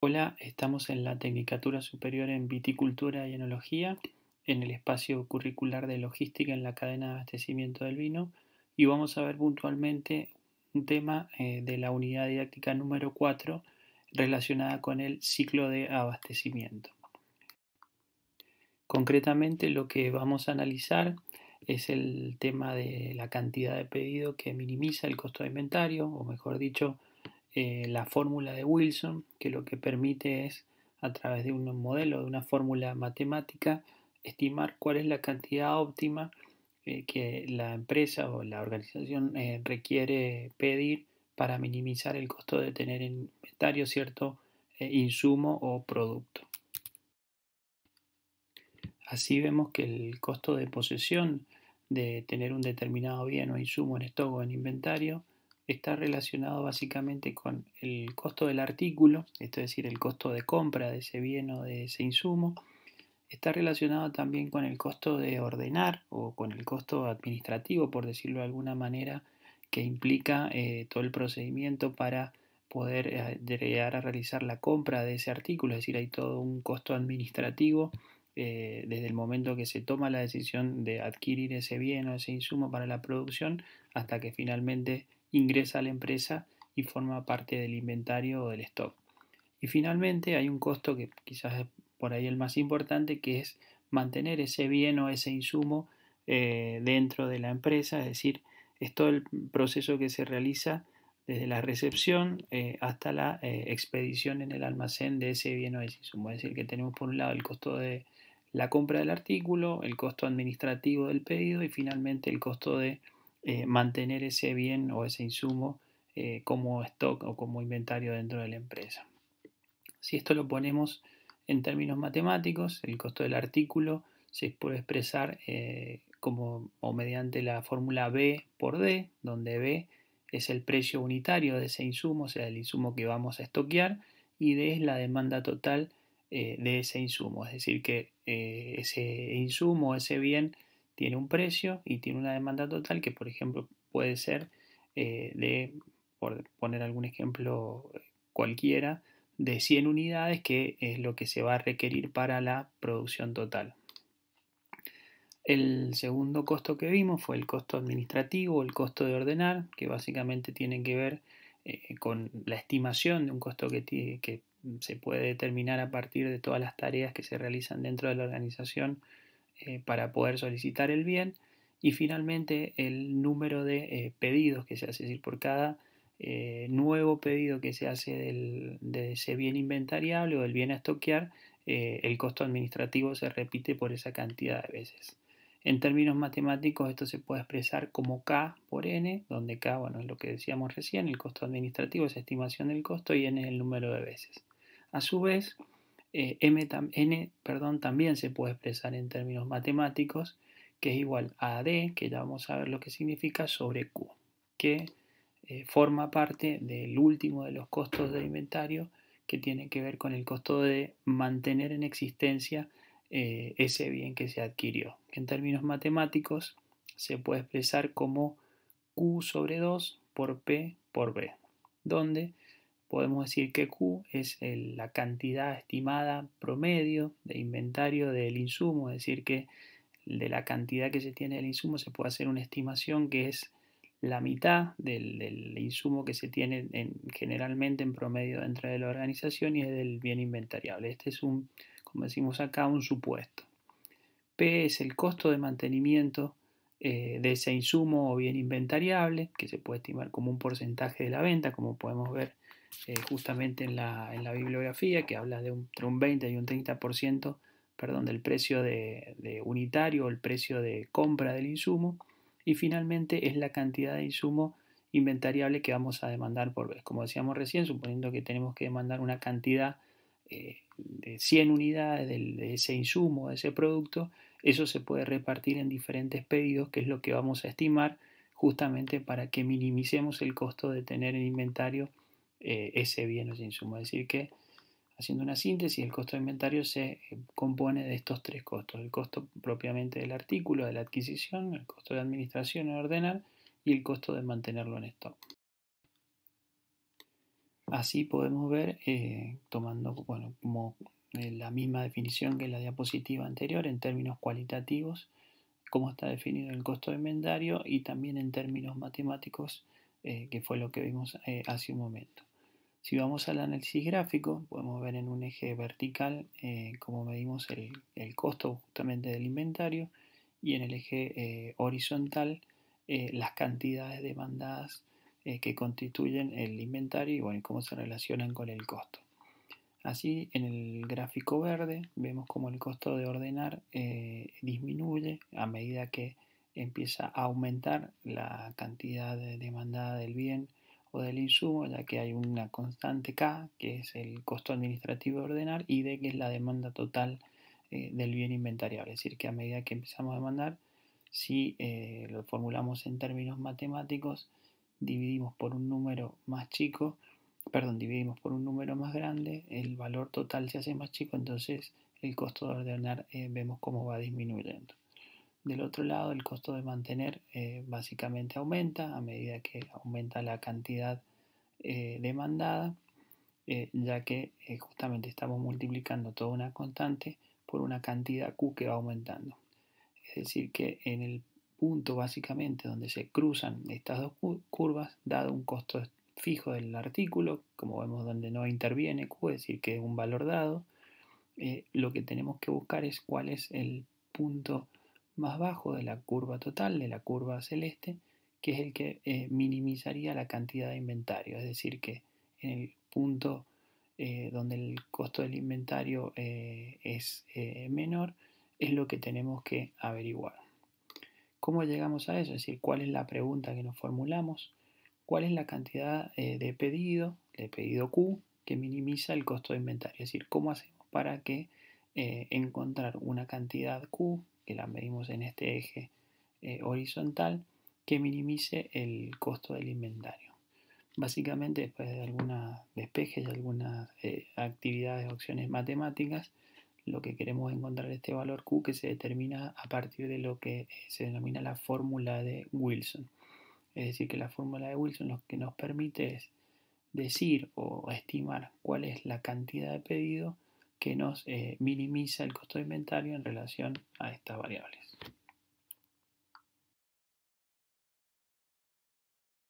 Hola, estamos en la Tecnicatura Superior en Viticultura y Enología, en el espacio curricular de Logística en la cadena de abastecimiento del vino, y vamos a ver puntualmente un tema de la unidad didáctica número 4 relacionada con el ciclo de abastecimiento. Concretamente, lo que vamos a analizar es el tema de la cantidad de pedido que minimiza el costo de inventario, o mejor dicho, la fórmula de Wilson, que lo que permite es, a través de un modelo, de una fórmula matemática, estimar cuál es la cantidad óptima que la empresa o la organización requiere pedir para minimizar el costo de tener en inventario cierto insumo o producto. Así vemos que el costo de posesión de tener un determinado bien o insumo en stock o en inventario está relacionado básicamente con el costo del artículo, esto es decir, el costo de compra de ese bien o de ese insumo. Está relacionado también con el costo de ordenar o con el costo administrativo, por decirlo de alguna manera, que implica todo el procedimiento para poder llegar a realizar la compra de ese artículo, es decir, hay todo un costo administrativo desde el momento que se toma la decisión de adquirir ese bien o ese insumo para la producción hasta que finalmente ingresa a la empresa y forma parte del inventario o del stock. Y finalmente hay un costo que quizás es por ahí el más importante, que es mantener ese bien o ese insumo dentro de la empresa, es decir, es todo el proceso que se realiza desde la recepción hasta la expedición en el almacén de ese bien o ese insumo. Es decir, que tenemos por un lado el costo de la compra del artículo, el costo administrativo del pedido y finalmente el costo de mantener ese bien o ese insumo como stock o como inventario dentro de la empresa. Si esto lo ponemos en términos matemáticos, el costo del artículo se puede expresar como o mediante la fórmula B por D, donde B es el precio unitario de ese insumo, o sea, el insumo que vamos a estoquear, y D es la demanda total de ese insumo. Es decir, que ese insumo, ese bien, tiene un precio y tiene una demanda total que, por ejemplo, puede ser por poner algún ejemplo cualquiera, de 100 unidades, que es lo que se va a requerir para la producción total. El segundo costo que vimos fue el costo administrativo, el costo de ordenar, que básicamente tiene que ver con la estimación de un costo que se puede determinar a partir de todas las tareas que se realizan dentro de la organización para poder solicitar el bien. Y finalmente el número de pedidos que se hace, es decir, por cada nuevo pedido que se hace de ese bien inventariable o del bien a estoquear, el costo administrativo se repite por esa cantidad de veces. En términos matemáticos, esto se puede expresar como K por N, donde K, bueno, es lo que decíamos recién, el costo administrativo es estimación del costo y N es el número de veces. A su vez, N, también se puede expresar en términos matemáticos, que es igual a D, que ya vamos a ver lo que significa, sobre Q, que forma parte del último de los costos de inventario, que tiene que ver con el costo de mantener en existencia ese bien que se adquirió. En términos matemáticos se puede expresar como Q sobre 2 por P por B, donde podemos decir que Q es la cantidad estimada promedio de inventario del insumo, es decir, que de la cantidad que se tiene del insumo se puede hacer una estimación que es la mitad del insumo que se tiene generalmente en promedio dentro de la organización y es del bien inventariable. Este es como decimos acá, un supuesto. P es el costo de mantenimiento de ese insumo o bien inventariable, que se puede estimar como un porcentaje de la venta, como podemos ver justamente en la bibliografía, que habla de entre un 20 y un 30%, perdón, del precio de unitario o el precio de compra del insumo. Y finalmente es la cantidad de insumo inventariable que vamos a demandar por vez. Como decíamos recién, suponiendo que tenemos que demandar una cantidad de 100 unidades de ese insumo, de ese producto, eso se puede repartir en diferentes pedidos, que es lo que vamos a estimar justamente para que minimicemos el costo de tener en inventario ese bien o ese insumo. Es decir que, haciendo una síntesis, el costo de inventario se compone de estos tres costos: el costo propiamente del artículo, de la adquisición, el costo de administración o ordenar y el costo de mantenerlo en stock. Así podemos ver, tomando bueno, como la misma definición que la diapositiva anterior en términos cualitativos, cómo está definido el costo de inventario y también en términos matemáticos, que fue lo que vimos hace un momento. Si vamos al análisis gráfico, podemos ver en un eje vertical cómo medimos el costo justamente del inventario y en el eje horizontal las cantidades demandadas que constituyen el inventario y, bueno, y cómo se relacionan con el costo. Así, en el gráfico verde vemos cómo el costo de ordenar disminuye a medida que empieza a aumentar la cantidad demandada del bien o del insumo, ya que hay una constante K, que es el costo administrativo de ordenar, y D, que es la demanda total del bien inventariable. Es decir, que a medida que empezamos a demandar, si lo formulamos en términos matemáticos, dividimos por un número más chico, dividimos por un número más grande, el valor total se hace más chico, entonces el costo de ordenar vemos cómo va disminuyendo. Del otro lado, el costo de mantener básicamente aumenta a medida que aumenta la cantidad demandada, ya que justamente estamos multiplicando toda una constante por una cantidad Q que va aumentando. Es decir, que en el punto básicamente donde se cruzan estas dos curvas, dado un costo fijo del artículo, como vemos donde no interviene Q, es decir, que es un valor dado, lo que tenemos que buscar es cuál es el punto más bajo de la curva total, de la curva celeste, que es el que minimizaría la cantidad de inventario. Es decir, que en el punto donde el costo del inventario es menor, es lo que tenemos que averiguar. ¿Cómo llegamos a eso? Es decir, ¿cuál es la pregunta que nos formulamos? ¿Cuál es la cantidad de pedido Q, que minimiza el costo de inventario? Es decir, ¿cómo hacemos para que encontrar una cantidad Q, que la medimos en este eje horizontal, que minimice el costo del inventario? Básicamente, después de algunas despejes y algunas actividades o opciones matemáticas, lo que queremos es encontrar este valor Q, que se determina a partir de lo que se denomina la fórmula de Wilson. Es decir, que la fórmula de Wilson lo que nos permite es decir o estimar cuál es la cantidad de pedido que nos minimiza el costo de inventario en relación a estas variables.